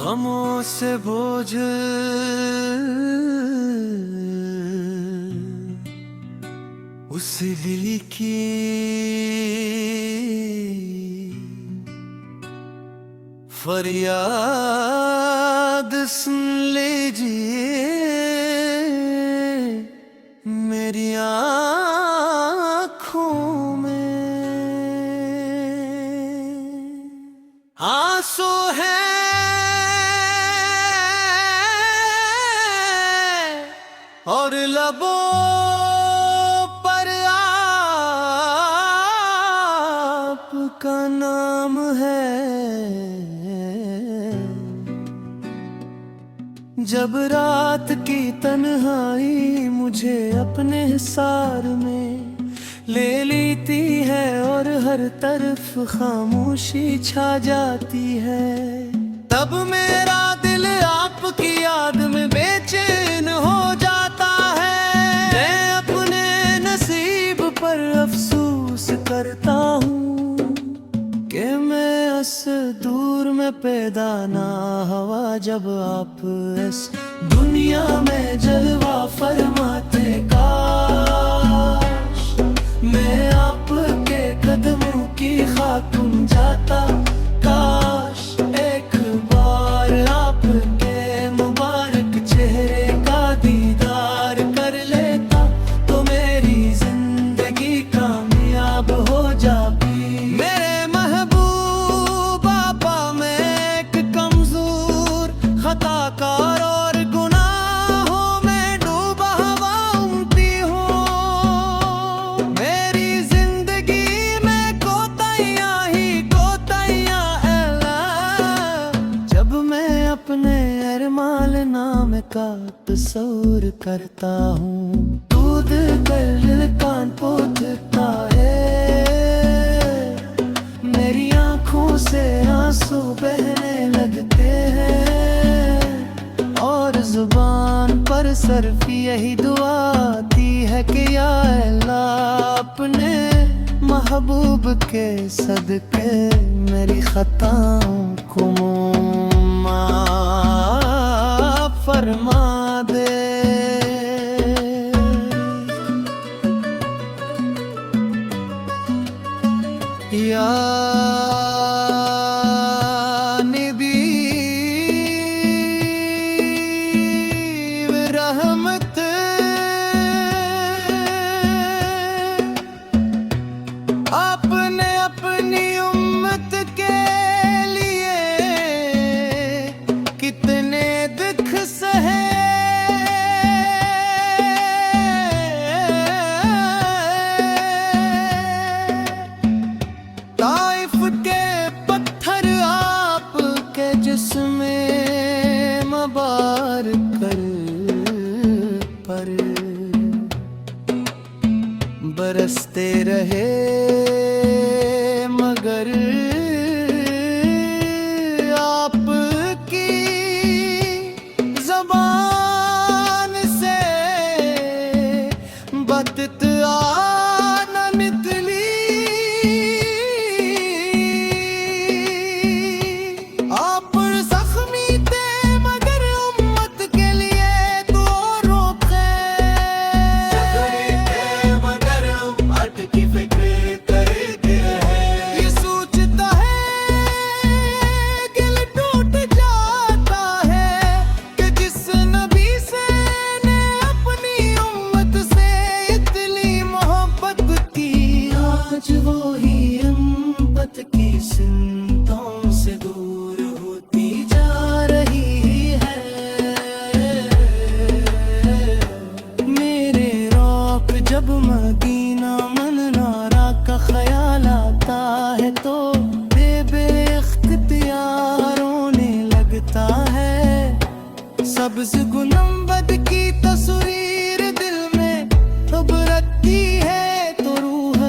गमों से बोझ उस दिल की फरियाद सुन लीजिए, मेरी आँखों में आंसू है और लबों पर आपका नाम है। जब रात की तन्हाई मुझे अपने हिसार में ले लेती है और हर तरफ खामोशी छा जाती है, तब मेरा दिल आपकी याद में बेचैन हो जाता है। मैं अपने नसीब पर अफसोस करता हूँ कि मैं इस दूर में पैदा ना हुआ, जब आप इस दुनिया में जलवा फरमाते। काश मैं आपके कदमों की खातून जाता, काश एक बार आपके मुबारक चेहरे का दीदार कर लेता, तो मेरी जिंदगी कामयाब हो जाती। मेरे महबूब आपा, मैं एक कमजोर खताकार और गुनाहों में डूबा हुआ उम्मती हूँ। मेरी जिंदगी में कोताहियां ही कोताहियां अल्लाह। जब मैं अपने अरमान नाम का तस्वुर करता हूँ, दूध कर कान पोंछता है, मेरी आँखों से आंसू बहने लगते हैं और जुबान पर सिर्फ यही दुआ आती है कि या अल्लाह अपने महबूब के सदके मेरी खताओं को माफ फरमा दे। या नबी रहमत, आपने अपनी उम्मत के लिए कितने दुख सहे। ताइफ के पत्थर आपके जिस्म मुबारक पर बरसते रहे, मगर आपकी ज़बान से बतत आना निकली। आप जख्मी थे मगर उम्मत के लिए तो रोके, मगर उम्मत की फिक्र करते रहे। ये सोचता है दिल टूट जाता है कि जिस नबी से ने अपनी उम्मत से इतनी मोहब्बत की, आज वो ही उम्मत की सिमतों से दूर होती जा रही है। मेरे रौक जब मदीना मनवारा का ख्याल आता है, तो बेइख्तियार रोने लगता है। सब्ज गुनबद की तस्वीर दिल में अब रखती है, तो रूह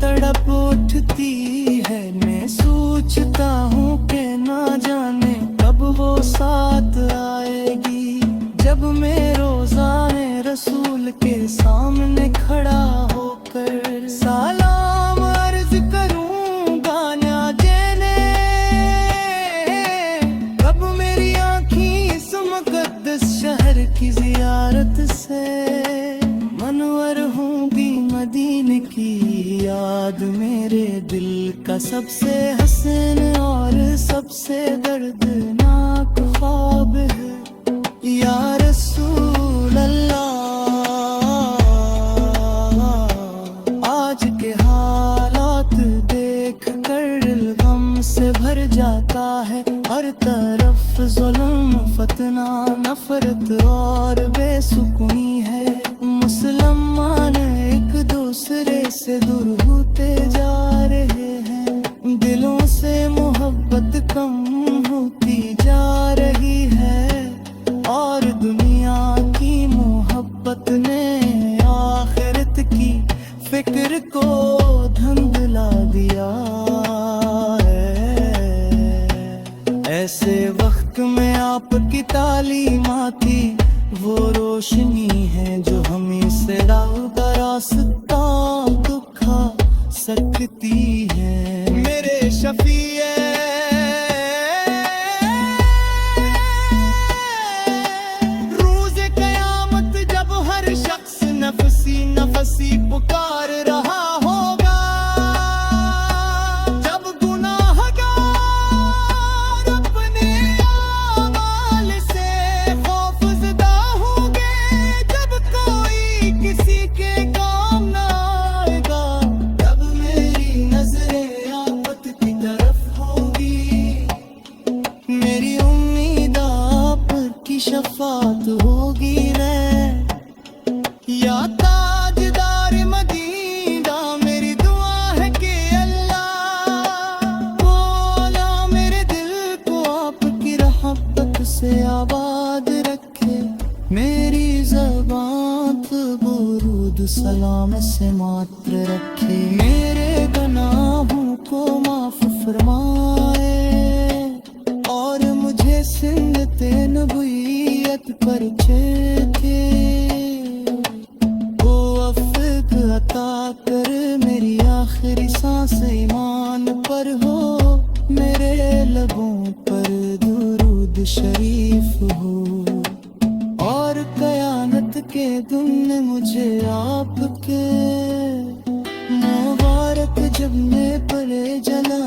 तड़प उठती है। मैं सोचता हूँ कि ना जाने कब वो साथ आएगी, जब मैं रोज़ाने रसूल के सामने खड़ा होकर सलाम अर्ज करूँगा। ना जाने कब मेरी की जियारत से मनवर होंगी मदीने की याद। मेरे दिल का सबसे हसीन और सबसे दर्दनाक ख्वाब है या रसूल अल्लाह। आज के हालात देख कर दिल गम से भर जाता है। हर तरफ जुल्म, फतना, नफरत और बेसुकूनी है। मुसलमान एक दूसरे से दूर होते जा रहे हैं। दिलों से मोहब्बत कम होती जा रही है और दुनिया की मोहब्बत ने आखिरत की फिक्र को धुंधला दिया है। ऐसे वक्त में आपकी तालीमात थी वो रोशनी है जो हमें से का रास्ता दिखा सकती है। मेरे शफीए रोज़े क़यामत जब हर शख्स नफसी नफसी पुकार रहा होगा, जब गुनाहगार अपने आमाल से खौफज़दा होंगे, जब कोई किसी के काम न आएगा, तब मेरी नजरें आफत की तरफ होगी। मेरी उम्मीद आप की शफात होगी रे या ताजदार मदीना। मेरी दुआ है कि अल्लाह मौला मेरे दिल को आपकी रहमत से आबाद रखे। मेरी ज़बान बुरूद सलाम से मात्र रखे। मेरे गुनाहों को माफ फरमाए और मुझे सिंदते नबुयत पर छेके। वो अफ़्फ़ अता कर मेरी आखिरी सांस ईमान पर हो। मेरे लबों पर दुरूद शरीफ हो और कयामत के दिन मुझे आपके मुबारक जब में परे जला